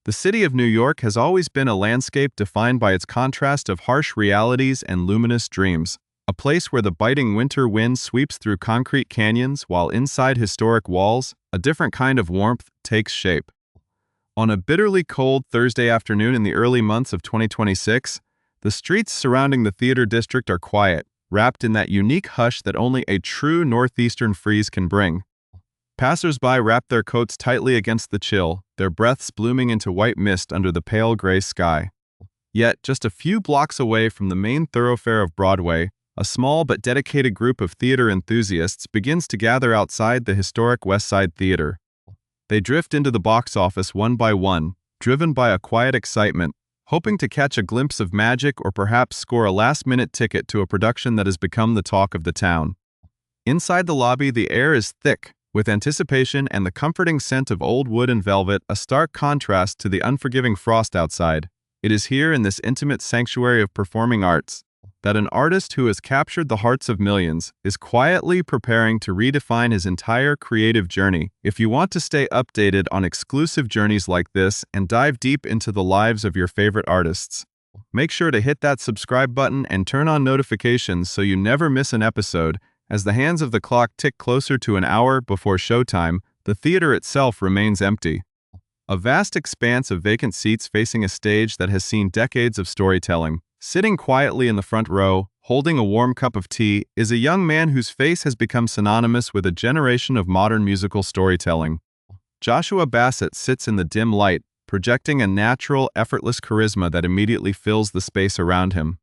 The city of New York has always been a landscape defined by its contrast of harsh realities and luminous dreams, a place where the biting winter wind sweeps through concrete canyons while inside historic walls, a different kind of warmth takes shape. On a bitterly cold Thursday afternoon in the early months of 2026, the streets surrounding the theater district are quiet, wrapped in that unique hush that only a true northeastern freeze can bring. Passers-by wrap their coats tightly against the chill, their breaths blooming into white mist under the pale gray sky. Yet, just a few blocks away from the main thoroughfare of Broadway, a small but dedicated group of theater enthusiasts begins to gather outside the historic Westside Theatre. They drift into the box office one by one, driven by a quiet excitement, hoping to catch a glimpse of magic or perhaps score a last-minute ticket to a production that has become the talk of the town. Inside the lobby, the air is thick with anticipation and the comforting scent of old wood and velvet, a stark contrast to the unforgiving frost outside. It is here in this intimate sanctuary of performing arts that an artist who has captured the hearts of millions is quietly preparing to redefine his entire creative journey. If you want to stay updated on exclusive journeys like this and dive deep into the lives of your favorite artists, make sure to hit that subscribe button and turn on notifications so you never miss an episode. As the hands of the clock tick closer to an hour before showtime, the theater itself remains empty. A vast expanse of vacant seats facing a stage that has seen decades of storytelling. Sitting quietly in the front row, holding a warm cup of tea, is a young man whose face has become synonymous with a generation of modern musical storytelling. Joshua Bassett sits in the dim light, projecting a natural, effortless charisma that immediately fills the space around him.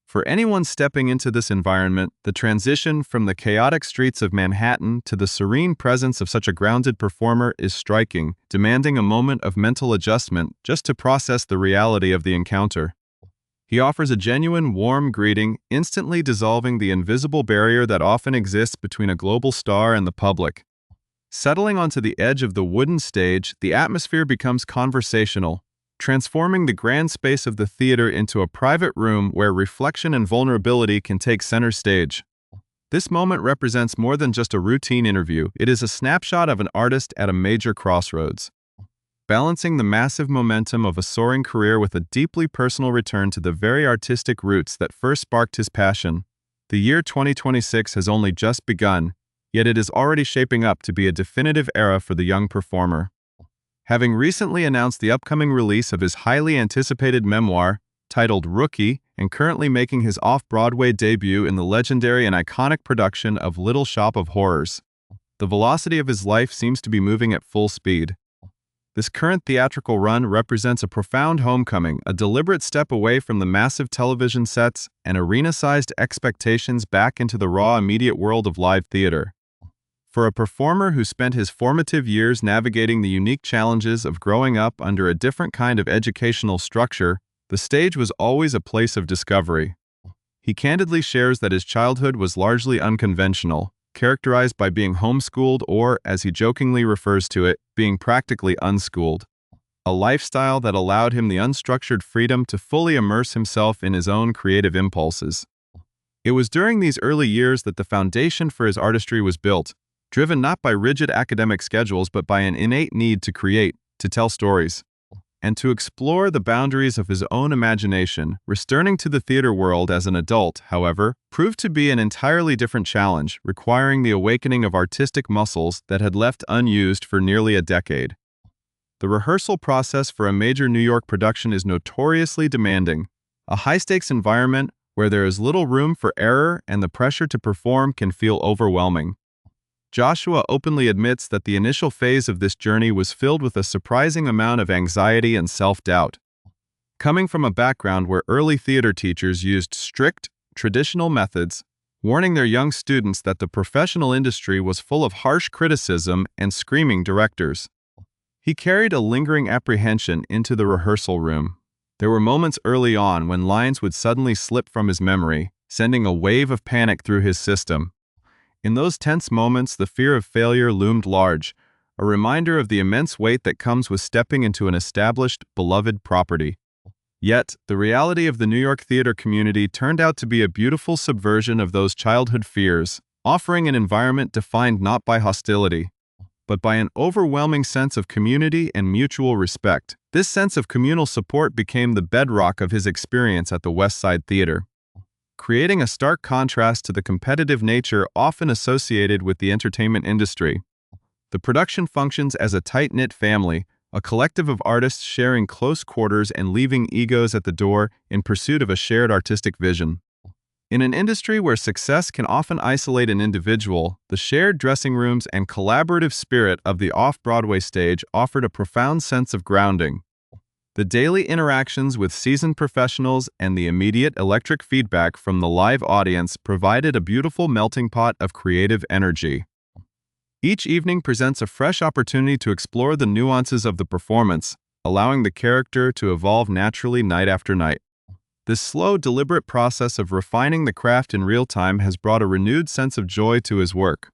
For anyone stepping into this environment, the transition from the chaotic streets of Manhattan to the serene presence of such a grounded performer is striking, demanding a moment of mental adjustment just to process the reality of the encounter. He offers a genuine, warm greeting, instantly dissolving the invisible barrier that often exists between a global star and the public. Settling onto the edge of the wooden stage, the atmosphere becomes conversational, transforming the grand space of the theater into a private room where reflection and vulnerability can take center stage. This moment represents more than just a routine interview. It is a snapshot of an artist at a major crossroads, balancing the massive momentum of a soaring career with a deeply personal return to the very artistic roots that first sparked his passion. The year 2026 has only just begun, yet it is already shaping up to be a definitive era for the young performer. Having recently announced the upcoming release of his highly anticipated memoir, titled Rookie, and currently making his off-Broadway debut in the legendary and iconic production of Little Shop of Horrors, the velocity of his life seems to be moving at full speed. This current theatrical run represents a profound homecoming, a deliberate step away from the massive television sets and arena-sized expectations back into the raw, immediate world of live theater. For a performer who spent his formative years navigating the unique challenges of growing up under a different kind of educational structure, the stage was always a place of discovery. He candidly shares that his childhood was largely unconventional, characterized by being homeschooled or, as he jokingly refers to it, being practically unschooled. A lifestyle that allowed him the unstructured freedom to fully immerse himself in his own creative impulses. It was during these early years that the foundation for his artistry was built, driven not by rigid academic schedules but by an innate need to create, to tell stories, and to explore the boundaries of his own imagination. Returning to the theater world as an adult, however, proved to be an entirely different challenge, requiring the awakening of artistic muscles that had left unused for nearly a decade. The rehearsal process for a major New York production is notoriously demanding, a high-stakes environment where there is little room for error and the pressure to perform can feel overwhelming. Joshua openly admits that the initial phase of this journey was filled with a surprising amount of anxiety and self-doubt. Coming from a background where early theater teachers used strict, traditional methods, warning their young students that the professional industry was full of harsh criticism and screaming directors, he carried a lingering apprehension into the rehearsal room. There were moments early on when lines would suddenly slip from his memory, sending a wave of panic through his system. In those tense moments, the fear of failure loomed large, a reminder of the immense weight that comes with stepping into an established, beloved property. Yet, the reality of the New York theater community turned out to be a beautiful subversion of those childhood fears, offering an environment defined not by hostility, but by an overwhelming sense of community and mutual respect. This sense of communal support became the bedrock of his experience at the Westside Theatre, creating a stark contrast to the competitive nature often associated with the entertainment industry. The production functions as a tight-knit family, a collective of artists sharing close quarters and leaving egos at the door in pursuit of a shared artistic vision. In an industry where success can often isolate an individual, the shared dressing rooms and collaborative spirit of the off-Broadway stage offered a profound sense of grounding. The daily interactions with seasoned professionals and the immediate electric feedback from the live audience provided a beautiful melting pot of creative energy. Each evening presents a fresh opportunity to explore the nuances of the performance, allowing the character to evolve naturally night after night. This slow, deliberate process of refining the craft in real time has brought a renewed sense of joy to his work,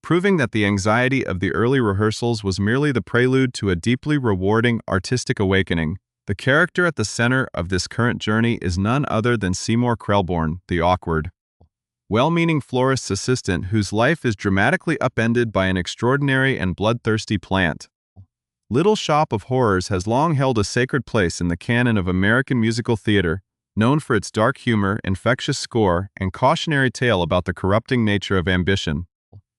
proving that the anxiety of the early rehearsals was merely the prelude to a deeply rewarding artistic awakening. The character at the center of this current journey is none other than Seymour Krelborn, the awkward, well-meaning florist's assistant whose life is dramatically upended by an extraordinary and bloodthirsty plant. Little Shop of Horrors has long held a sacred place in the canon of American musical theater, known for its dark humor, infectious score, and cautionary tale about the corrupting nature of ambition.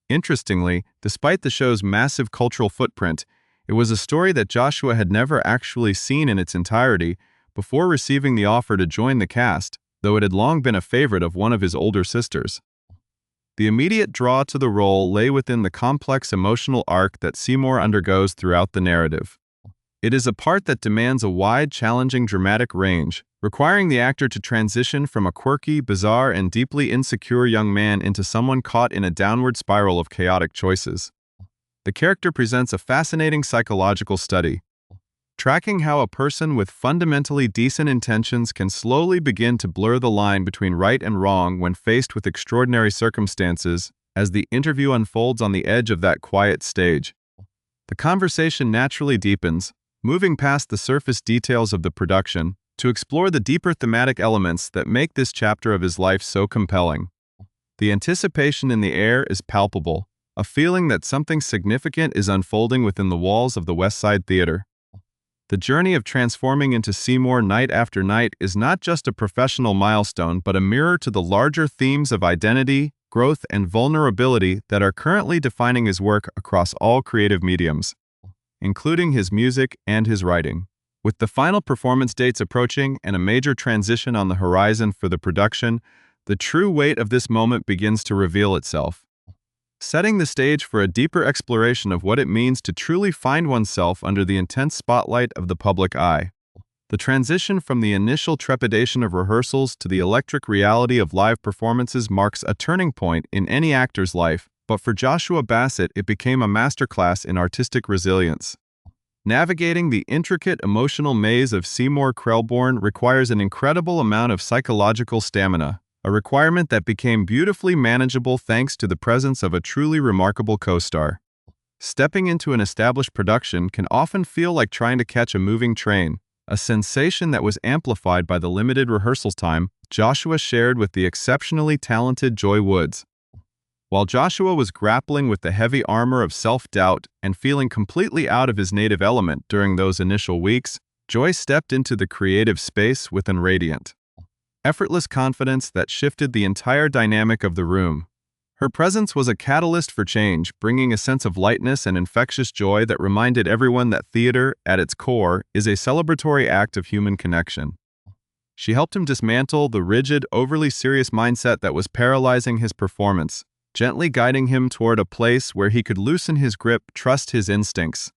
Interestingly, despite the show's massive cultural footprint, it was a story that Joshua had never actually seen in its entirety before receiving the offer to join the cast, though it had long been a favorite of one of his older sisters. The immediate draw to the role lay within the complex emotional arc that Seymour undergoes throughout the narrative. It is a part that demands a wide, challenging dramatic range, requiring the actor to transition from a quirky, bizarre, and deeply insecure young man into someone caught in a downward spiral of chaotic choices. The character presents a fascinating psychological study, tracking how a person with fundamentally decent intentions can slowly begin to blur the line between right and wrong when faced with extraordinary circumstances as the interview unfolds on the edge of that quiet stage. The conversation naturally deepens, moving past the surface details of the production to explore the deeper thematic elements that make this chapter of his life so compelling. The anticipation in the air is palpable, a feeling that something significant is unfolding within the walls of the Westside Theatre. The journey of transforming into Seymour night after night is not just a professional milestone but a mirror to the larger themes of identity, growth, and vulnerability that are currently defining his work across all creative mediums, including his music and his writing. With the final performance dates approaching and a major transition on the horizon for the production, the true weight of this moment begins to reveal itself, setting the stage for a deeper exploration of what it means to truly find oneself under the intense spotlight of the public eye. The transition from the initial trepidation of rehearsals to the electric reality of live performances marks a turning point in any actor's life, but for Joshua Bassett it became a masterclass in artistic resilience. Navigating the intricate emotional maze of Seymour Krelborn requires an incredible amount of psychological stamina, a requirement that became beautifully manageable thanks to the presence of a truly remarkable co-star. Stepping into an established production can often feel like trying to catch a moving train, a sensation that was amplified by the limited rehearsal time Joshua shared with the exceptionally talented Joy Woods. While Joshua was grappling with the heavy armor of self-doubt and feeling completely out of his native element during those initial weeks, Joy stepped into the creative space with an radiant, effortless confidence that shifted the entire dynamic of the room. Her presence was a catalyst for change, bringing a sense of lightness and infectious joy that reminded everyone that theater, at its core, is a celebratory act of human connection. She helped him dismantle the rigid, overly serious mindset that was paralyzing his performance, gently guiding him toward a place where he could loosen his grip, trust his instincts,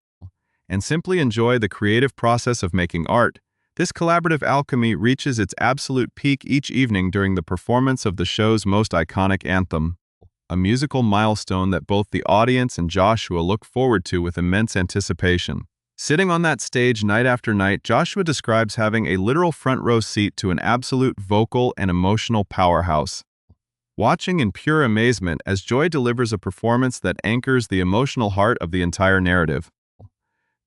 and simply enjoy the creative process of making art. This collaborative alchemy reaches its absolute peak each evening during the performance of the show's most iconic anthem, a musical milestone that both the audience and Joshua look forward to with immense anticipation. Sitting on that stage night after night, Joshua describes having a literal front row seat to an absolute vocal and emotional powerhouse, watching in pure amazement as Joy delivers a performance that anchors the emotional heart of the entire narrative.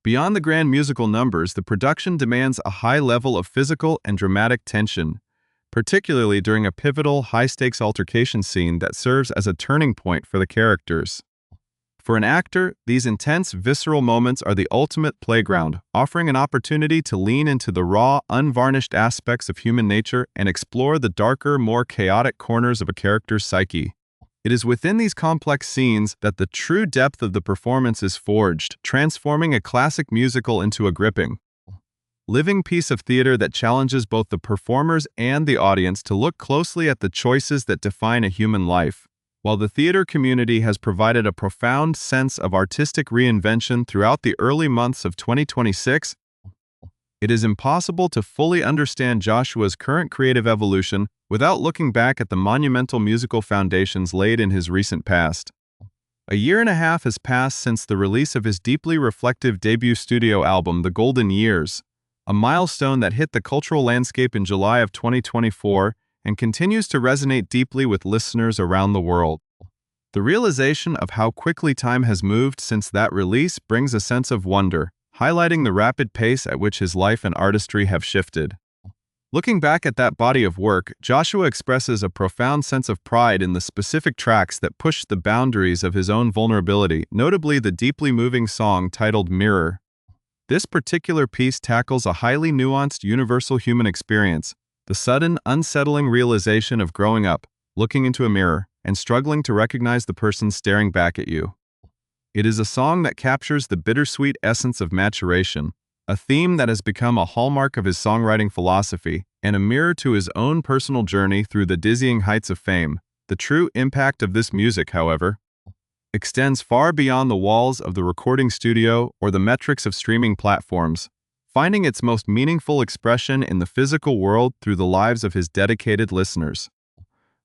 Beyond the grand musical numbers, the production demands a high level of physical and dramatic tension, particularly during a pivotal, high-stakes altercation scene that serves as a turning point for the characters. For an actor, these intense, visceral moments are the ultimate playground, offering an opportunity to lean into the raw, unvarnished aspects of human nature and explore the darker, more chaotic corners of a character's psyche. It is within these complex scenes that the true depth of the performance is forged, transforming a classic musical into a gripping, living piece of theater that challenges both the performers and the audience to look closely at the choices that define a human life. While the theater community has provided a profound sense of artistic reinvention throughout the early months of 2026, it is impossible to fully understand Joshua's current creative evolution without looking back at the monumental musical foundations laid in his recent past. A year and a half has passed since the release of his deeply reflective debut studio album, The Golden Years, a milestone that hit the cultural landscape in July of 2024 and continues to resonate deeply with listeners around the world. The realization of how quickly time has moved since that release brings a sense of wonder, highlighting the rapid pace at which his life and artistry have shifted. Looking back at that body of work, Joshua expresses a profound sense of pride in the specific tracks that pushed the boundaries of his own vulnerability, notably the deeply moving song titled Mirror. This particular piece tackles a highly nuanced universal human experience, the sudden, unsettling realization of growing up, looking into a mirror, and struggling to recognize the person staring back at you. It is a song that captures the bittersweet essence of maturation, a theme that has become a hallmark of his songwriting philosophy, and a mirror to his own personal journey through the dizzying heights of fame. The true impact of this music, however, extends far beyond the walls of the recording studio or the metrics of streaming platforms, finding its most meaningful expression in the physical world through the lives of his dedicated listeners.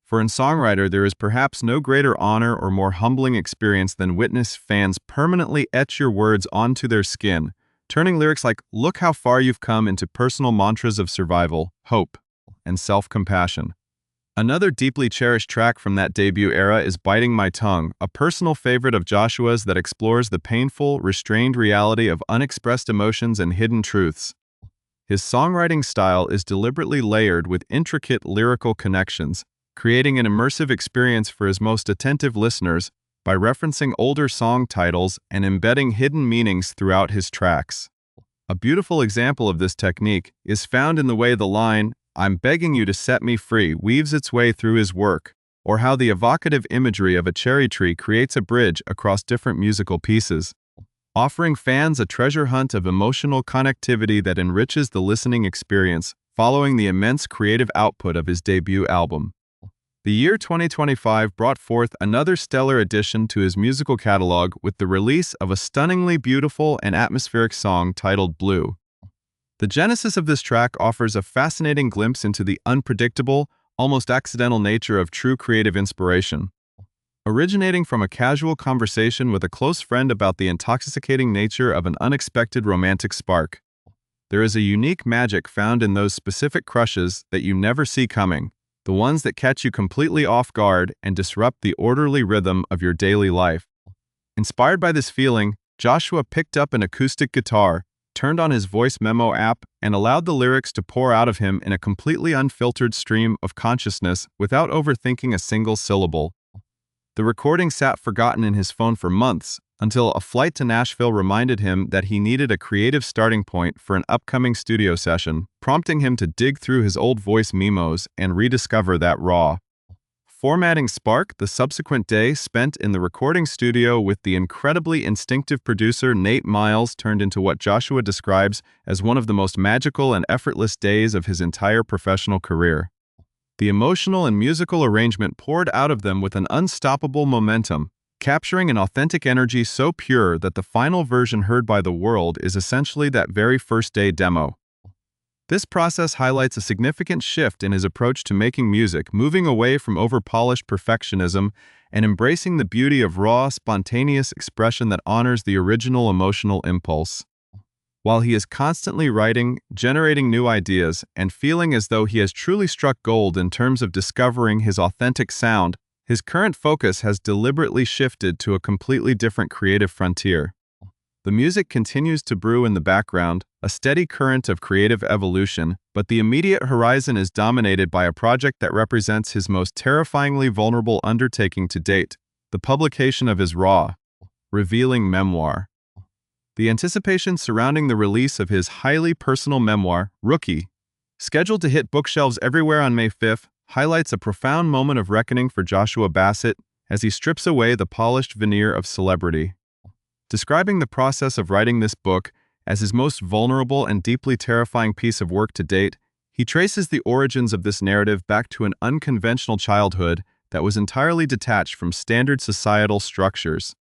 For a songwriter, there is perhaps no greater honor or more humbling experience than witness fans permanently etch your words onto their skin, turning lyrics like "Look how far you've come" into personal mantras of survival, hope, and self-compassion. Another deeply cherished track from that debut era is Biting My Tongue, a personal favorite of Joshua's that explores the painful, restrained reality of unexpressed emotions and hidden truths. His songwriting style is deliberately layered with intricate lyrical connections, creating an immersive experience for his most attentive listeners by referencing older song titles and embedding hidden meanings throughout his tracks. A beautiful example of this technique is found in the way the line, "I'm begging you to set me free," weaves its way through his work, or how the evocative imagery of a cherry tree creates a bridge across different musical pieces, offering fans a treasure hunt of emotional connectivity that enriches the listening experience following the immense creative output of his debut album. The year 2025 brought forth another stellar addition to his musical catalog with the release of a stunningly beautiful and atmospheric song titled Blue. The genesis of this track offers a fascinating glimpse into the unpredictable, almost accidental nature of true creative inspiration. Originating from a casual conversation with a close friend about the intoxicating nature of an unexpected romantic spark, there is a unique magic found in those specific crushes that you never see coming, the ones that catch you completely off guard and disrupt the orderly rhythm of your daily life. Inspired by this feeling, Joshua picked up an acoustic guitar, turned on his voice memo app, and allowed the lyrics to pour out of him in a completely unfiltered stream of consciousness without overthinking a single syllable. The recording sat forgotten in his phone for months, until a flight to Nashville reminded him that he needed a creative starting point for an upcoming studio session, prompting him to dig through his old voice memos and rediscover that raw, formatting spark. The subsequent day spent in the recording studio with the incredibly instinctive producer Nate Miles turned into what Joshua describes as one of the most magical and effortless days of his entire professional career. The emotional and musical arrangement poured out of them with an unstoppable momentum, capturing an authentic energy so pure that the final version heard by the world is essentially that very first-day demo. This process highlights a significant shift in his approach to making music, moving away from over-polished perfectionism and embracing the beauty of raw, spontaneous expression that honors the original emotional impulse. While he is constantly writing, generating new ideas, and feeling as though he has truly struck gold in terms of discovering his authentic sound, his current focus has deliberately shifted to a completely different creative frontier. The music continues to brew in the background, a steady current of creative evolution, but the immediate horizon is dominated by a project that represents his most terrifyingly vulnerable undertaking to date, the publication of his raw, revealing memoir. The anticipation surrounding the release of his highly personal memoir, Rookie, scheduled to hit bookshelves everywhere on May 5th, highlights a profound moment of reckoning for Joshua Bassett as he strips away the polished veneer of celebrity. Describing the process of writing this book as his most vulnerable and deeply terrifying piece of work to date, he traces the origins of this narrative back to an unconventional childhood that was entirely detached from standard societal structures.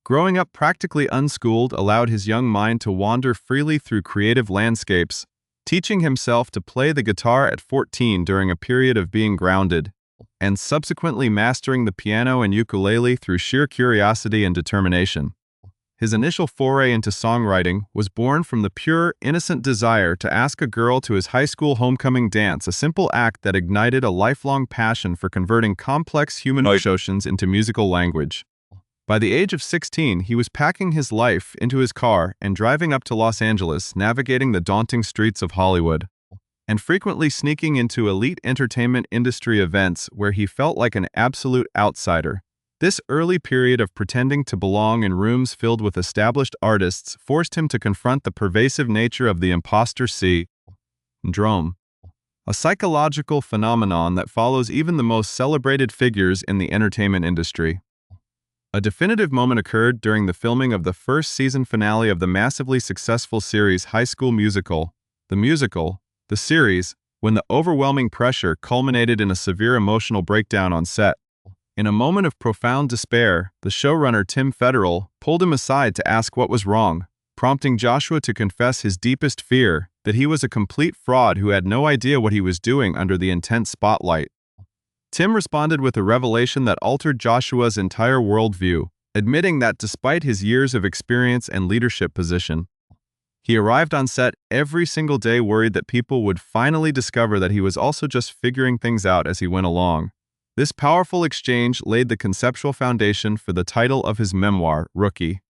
Growing up practically unschooled allowed his young mind to wander freely through creative landscapes, teaching himself to play the guitar at 14 during a period of being grounded, and subsequently mastering the piano and ukulele through sheer curiosity and determination. His initial foray into songwriting was born from the pure, innocent desire to ask a girl to his high school homecoming dance, a simple act that ignited a lifelong passion for converting complex human emotions into musical language. By the age of 16, he was packing his life into his car and driving up to Los Angeles, navigating the daunting streets of Hollywood, and frequently sneaking into elite entertainment industry events where he felt like an absolute outsider. This early period of pretending to belong in rooms filled with established artists forced him to confront the pervasive nature of the imposter syndrome, a psychological phenomenon that follows even the most celebrated figures in the entertainment industry. A definitive moment occurred during the filming of the first season finale of the massively successful series High School Musical. The series, when the overwhelming pressure culminated in a severe emotional breakdown on set. In a moment of profound despair, the showrunner Tim Federle pulled him aside to ask what was wrong, prompting Joshua to confess his deepest fear, that he was a complete fraud who had no idea what he was doing under the intense spotlight. Tim responded with a revelation that altered Joshua's entire worldview, admitting that despite his years of experience and leadership position, he arrived on set every single day worried that people would finally discover that he was also just figuring things out as he went along. This powerful exchange laid the conceptual foundation for the title of his memoir, Rookie,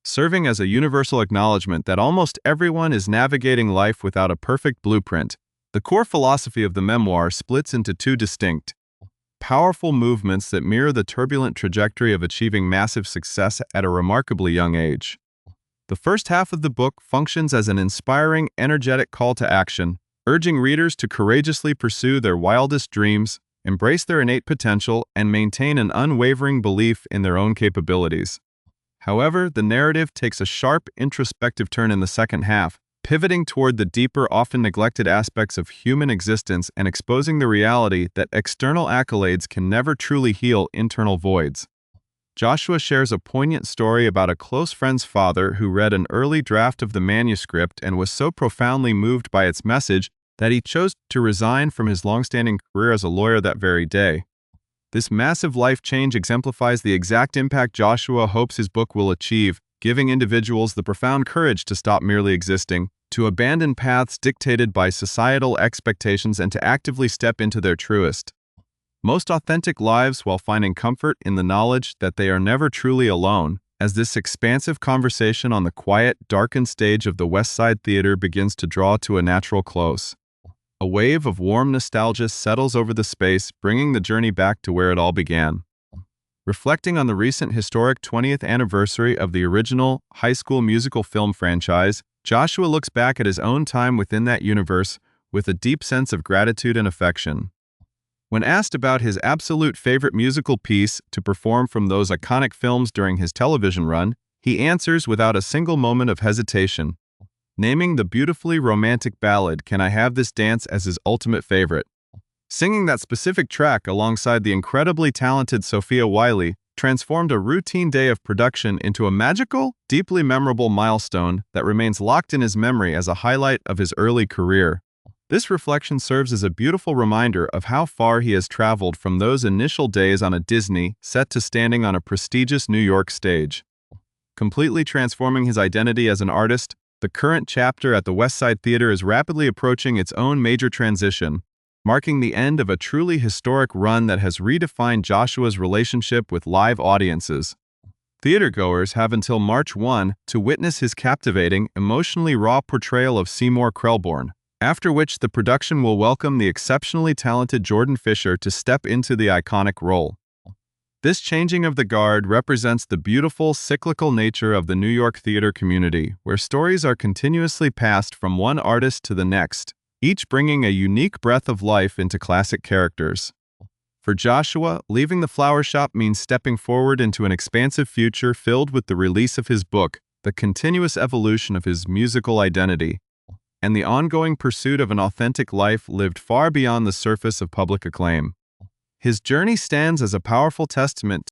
serving as a universal acknowledgement that almost everyone is navigating life without a perfect blueprint. The core philosophy of the memoir splits into two distinct, powerful movements that mirror the turbulent trajectory of achieving massive success at a remarkably young age. The first half of the book functions as an inspiring, energetic call to action, urging readers to courageously pursue their wildest dreams, embrace their innate potential, and maintain an unwavering belief in their own capabilities. However, the narrative takes a sharp, introspective turn in the second half, pivoting toward the deeper, often neglected aspects of human existence and exposing the reality that external accolades can never truly heal internal voids. Joshua shares a poignant story about a close friend's father who read an early draft of the manuscript and was so profoundly moved by its message that he chose to resign from his long-standing career as a lawyer that very day. This massive life change exemplifies the exact impact Joshua hopes his book will achieve, giving individuals the profound courage to stop merely existing, to abandon paths dictated by societal expectations, and to actively step into their truest, most authentic lives while finding comfort in the knowledge that they are never truly alone. As this expansive conversation on the quiet, darkened stage of the Westside Theatre begins to draw to a natural close, a wave of warm nostalgia settles over the space, bringing the journey back to where it all began. Reflecting on the recent historic 20th anniversary of the original High School Musical film franchise, Joshua looks back at his own time within that universe with a deep sense of gratitude and affection. When asked about his absolute favorite musical piece to perform from those iconic films during his television run, he answers without a single moment of hesitation, naming the beautifully romantic ballad "Can I Have This Dance" as his ultimate favorite. Singing that specific track alongside the incredibly talented Sophia Wiley transformed a routine day of production into a magical, deeply memorable milestone that remains locked in his memory as a highlight of his early career. This reflection serves as a beautiful reminder of how far he has traveled from those initial days on a Disney set to standing on a prestigious New York stage. Completely transforming his identity as an artist, the current chapter at the Westside Theatre is rapidly approaching its own major transition, marking the end of a truly historic run that has redefined Joshua's relationship with live audiences. Theatergoers have until March 1 to witness his captivating, emotionally raw portrayal of Seymour Krelborn, after which the production will welcome the exceptionally talented Jordan Fisher to step into the iconic role. This changing of the guard represents the beautiful, cyclical nature of the New York theater community, where stories are continuously passed from one artist to the next, each bringing a unique breath of life into classic characters. For Joshua, leaving the flower shop means stepping forward into an expansive future filled with the release of his book, the continuous evolution of his musical identity, and the ongoing pursuit of an authentic life lived far beyond the surface of public acclaim. His journey stands as a powerful testament